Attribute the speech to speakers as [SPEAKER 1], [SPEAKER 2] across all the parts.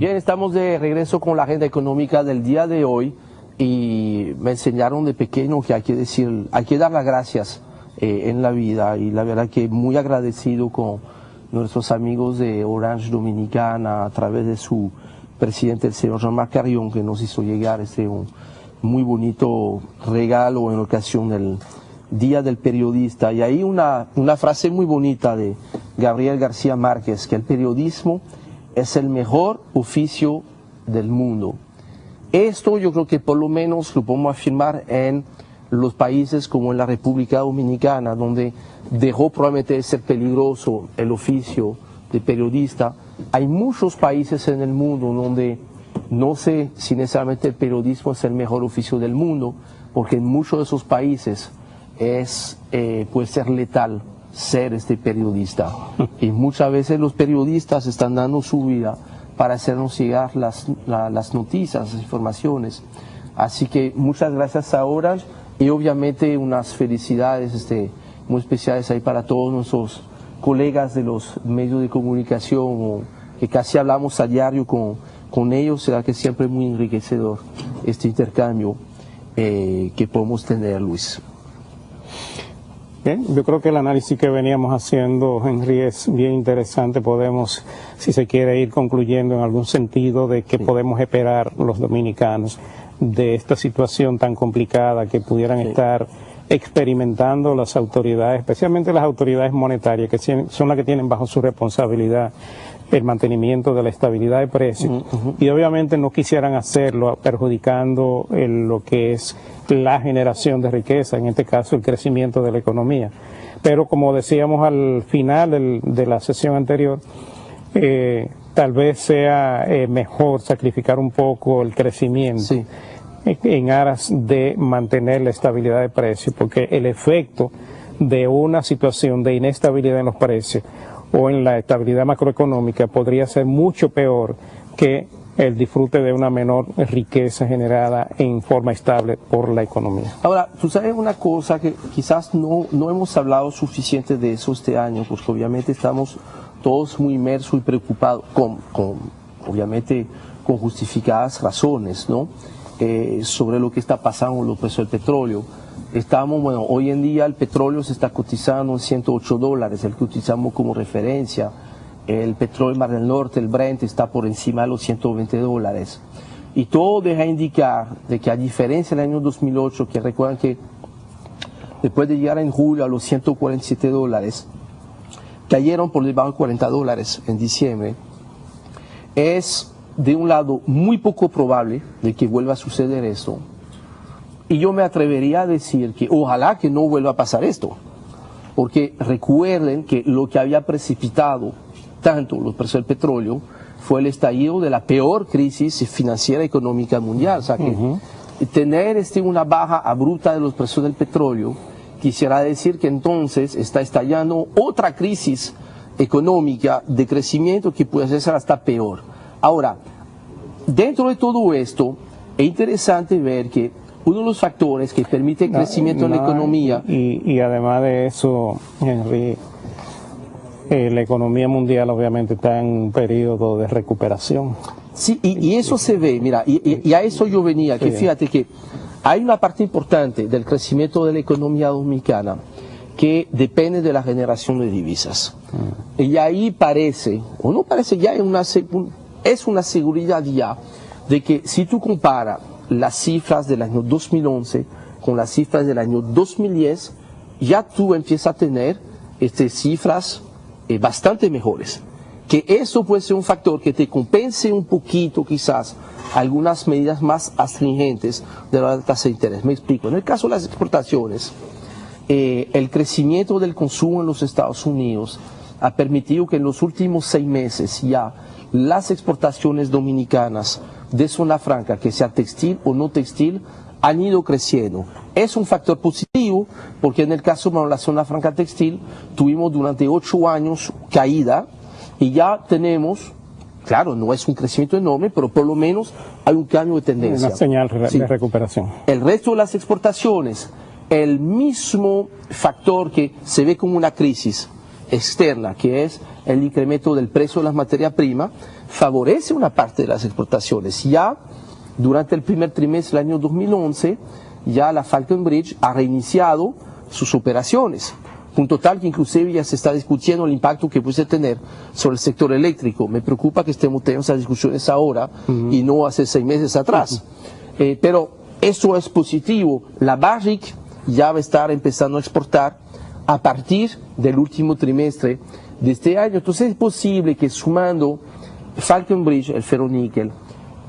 [SPEAKER 1] Bien, estamos de regreso con la agenda económica del día de hoy y me enseñaron de pequeño que hay que dar las gracias en la vida, y la verdad que muy agradecido con nuestros amigos de Orange Dominicana a través de su presidente, el señor Jean-Marc Carrión, que nos hizo llegar un muy bonito regalo en ocasión del Día del Periodista. Y ahí una frase muy bonita de Gabriel García Márquez, que el periodismo es el mejor oficio del mundo. Esto yo creo que por lo menos lo podemos afirmar en los países como en la República Dominicana, donde dejó probablemente de ser peligroso el oficio de periodista. Hay muchos países en el mundo donde no sé si necesariamente el periodismo es el mejor oficio del mundo, porque en muchos de esos países puede ser letal ser periodista. Y muchas veces los periodistas están dando su vida para hacernos llegar las noticias, las informaciones. Así que muchas gracias a Orange y obviamente unas felicidades muy especiales ahí para todos nuestros colegas de los medios de comunicación, que casi hablamos a diario con ellos. Será que siempre es muy enriquecedor este intercambio que podemos tener, Luis.
[SPEAKER 2] Bien, yo creo que el análisis que veníamos haciendo, Henry, es bien interesante. Podemos, si se quiere, ir concluyendo en algún sentido de qué podemos esperar los dominicanos de esta situación tan complicada que pudieran estar experimentando las autoridades, especialmente las autoridades monetarias, que son las que tienen bajo su responsabilidad el mantenimiento de la estabilidad de precios, y obviamente no quisieran hacerlo perjudicando lo que es la generación de riqueza, en este caso el crecimiento de la economía. Pero como decíamos al final de la sesión anterior, tal vez sea mejor sacrificar un poco el crecimiento en aras de mantener la estabilidad de precios, porque el efecto de una situación de inestabilidad en los precios o en la estabilidad macroeconómica podría ser mucho peor que el disfrute de una menor riqueza generada en forma estable por la economía.
[SPEAKER 1] Ahora, tú sabes una cosa que quizás no hemos hablado suficiente de eso este año, porque obviamente estamos todos muy inmersos y preocupados, obviamente con justificadas razones, ¿no? Sobre lo que está pasando con los precios del petróleo. Hoy en día el petróleo se está cotizando en $108, el que utilizamos como referencia. El petróleo Mar del Norte, el Brent, está por encima de los $120. Y todo deja indicar de que, a diferencia del año 2008, que recuerdan que después de llegar en julio a los $147, cayeron por debajo de $40 en diciembre, es de un lado muy poco probable de que vuelva a suceder esto. Y yo me atrevería a decir que ojalá que no vuelva a pasar esto, porque recuerden que lo que había precipitado tanto los precios del petróleo fue el estallido de la peor crisis financiera económica mundial. O sea que tener una baja abrupta de los precios del petróleo quisiera decir que entonces está estallando otra crisis económica de crecimiento que puede ser hasta peor. Ahora, dentro de todo esto, es interesante ver que uno de los factores que permite el crecimiento en la economía...
[SPEAKER 2] Y además de eso, Henry, la economía mundial obviamente está en un periodo de recuperación.
[SPEAKER 1] Sí, y eso se ve, mira, y a eso yo venía, que fíjate que hay una parte importante del crecimiento de la economía dominicana que depende de la generación de divisas. Y ahí parece, o no parece, ya es una seguridad ya de que si tú comparas las cifras del año 2011 con las cifras del año 2010, ya tú empiezas a tener cifras bastante mejores. Que eso puede ser un factor que te compense un poquito quizás algunas medidas más astringentes de la tasa de interés. Me explico. En el caso de las exportaciones, el crecimiento del consumo en los Estados Unidos ha permitido que en los últimos 6 meses ya las exportaciones dominicanas de zona franca, que sea textil o no textil, han ido creciendo. Es un factor positivo porque en el caso de la zona franca textil tuvimos durante 8 años caída y ya tenemos, claro, no es un crecimiento enorme, pero por lo menos hay un cambio de tendencia.
[SPEAKER 2] Una señal de recuperación.
[SPEAKER 1] El resto de las exportaciones, el mismo factor que se ve como una crisis externa, que es el incremento del precio de las materias primas, favorece una parte de las exportaciones. Ya durante el primer trimestre del año 2011, ya la Falconbridge ha reiniciado sus operaciones, punto tal que inclusive ya se está discutiendo el impacto que puede tener sobre el sector eléctrico. Me preocupa que estemos teniendo esas discusiones ahora y no hace 6 meses atrás. Pero eso es positivo. La Barrick ya va a estar empezando a exportar a partir del último trimestre de este año. Entonces es posible que sumando Falconbridge, el ferroníquel,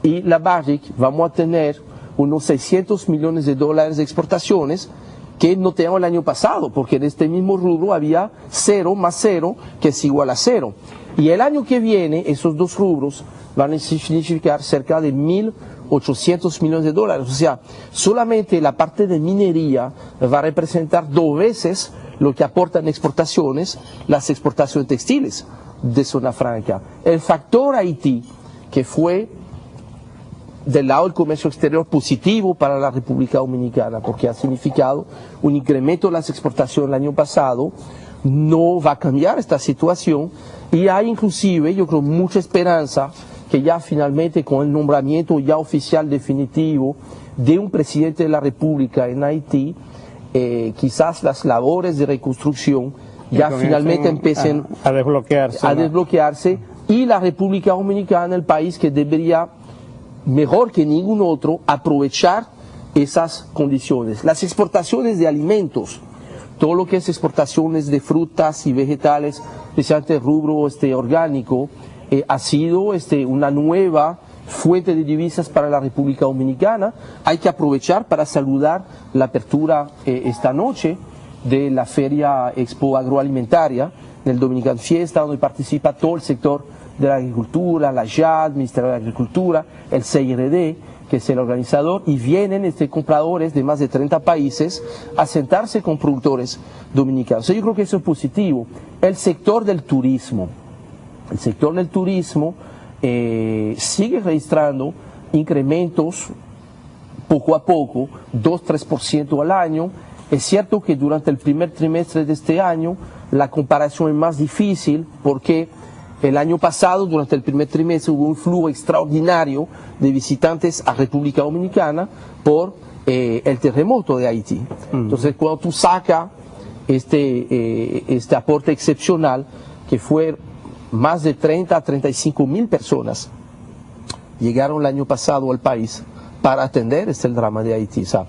[SPEAKER 1] y la Barrick, vamos a tener unos $600 millones de exportaciones que no teníamos el año pasado, porque en este mismo rubro había 0 más 0, que es igual a 0. Y el año que viene, esos dos rubros van a significar cerca de $1.800 millones. O sea, solamente la parte de minería va a representar 2 veces lo que aportan exportaciones, las exportaciones textiles de zona franca. El factor Haití, que fue del lado del comercio exterior positivo para la República Dominicana, porque ha significado un incremento de las exportaciones el año pasado, no va a cambiar esta situación, y hay inclusive, yo creo, mucha esperanza que ya finalmente con el nombramiento ya oficial definitivo de un presidente de la República en Haití, quizás las labores de reconstrucción ya finalmente empiecen
[SPEAKER 2] a desbloquearse,
[SPEAKER 1] y la República Dominicana, el país que debería mejor que ningún otro aprovechar esas condiciones. Las exportaciones de alimentos, todo lo que es exportaciones de frutas y vegetales, especialmente el rubro orgánico, ha sido una nueva fuente de divisas para la República Dominicana. Hay que aprovechar para saludar la apertura esta noche de la Feria Expo Agroalimentaria del Dominican Fiesta, donde participa todo el sector de la agricultura, la JAD, el Ministerio de Agricultura, el CIRD, que es el organizador, y vienen compradores de más de 30 países a sentarse con productores dominicanos. Yo creo que eso es positivo. El sector del turismo sigue registrando incrementos poco a poco, 2-3% al año. Es cierto que durante el primer trimestre de este año la comparación es más difícil porque el año pasado, durante el primer trimestre, hubo un flujo extraordinario de visitantes a República Dominicana por el terremoto de Haití. Entonces, cuando tú sacas este aporte excepcional, que fue más de 30 a 35 mil personas, llegaron el año pasado al país para atender el drama de Haití. O sea,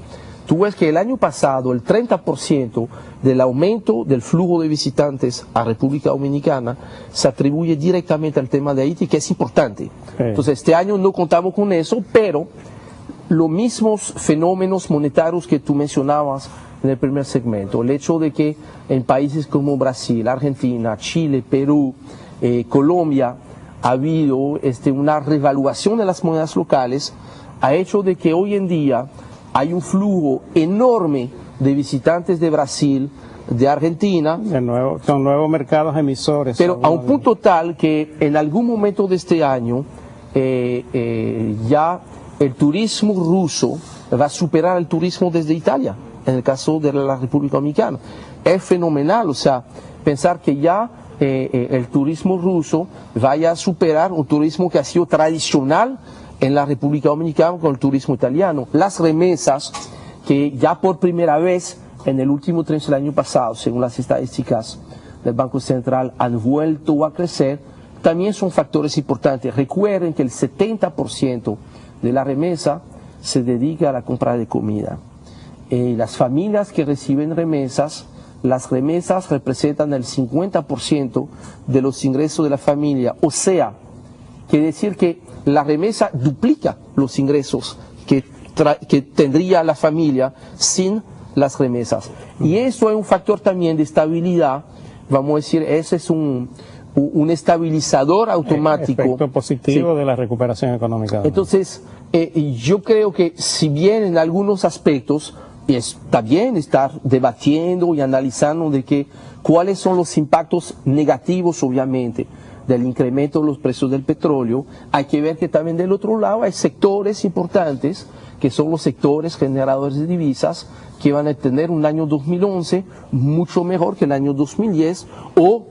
[SPEAKER 1] tú ves que el año pasado el 30% del aumento del flujo de visitantes a República Dominicana se atribuye directamente al tema de Haití, que es importante. Entonces, este año no contamos con eso, pero los mismos fenómenos monetarios que tú mencionabas en el primer segmento, el hecho de que en países como Brasil, Argentina, Chile, Perú, Colombia, ha habido una revaluación de las monedas locales, ha hecho de que hoy en día hay un flujo enorme de visitantes de Brasil, de Argentina.
[SPEAKER 2] Son nuevos mercados emisores.
[SPEAKER 1] Pero a un punto tal que en algún momento de este año ya el turismo ruso va a superar el turismo desde Italia, en el caso de la República Dominicana. Es fenomenal, o sea, pensar que ya el turismo ruso vaya a superar un turismo que ha sido tradicional en la República Dominicana con el turismo italiano. Las remesas, que ya por primera vez en el último trimestre del año pasado, según las estadísticas del Banco Central, han vuelto a crecer, también son factores importantes. Recuerden que el 70% de la remesa se dedica a la compra de comida. Las familias que reciben remesas, las remesas representan el 50% de los ingresos de la familia, o sea, quiere decir que la remesa duplica los ingresos que tendría la familia sin las remesas. Y eso es un factor también de estabilidad, vamos a decir, ese es un estabilizador automático.
[SPEAKER 2] Efecto positivo de la recuperación económica.
[SPEAKER 1] Entonces, yo creo que si bien en algunos aspectos está bien estar debatiendo y analizando cuáles son los impactos negativos, obviamente, del incremento de los precios del petróleo, hay que ver que también del otro lado hay sectores importantes, que son los sectores generadores de divisas, que van a tener un año 2011 mucho mejor que el año 2010, o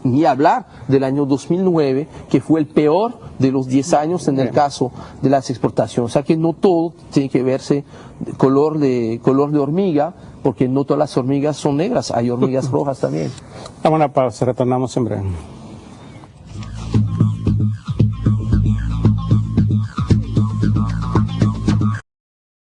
[SPEAKER 1] ni hablar del año 2009, que fue el peor de los 10 años en el caso de las exportaciones. O sea que no todo tiene que verse color de hormiga, porque no todas las hormigas son negras, hay hormigas rojas también.
[SPEAKER 2] Vamos a una pausa, retornamos en breve.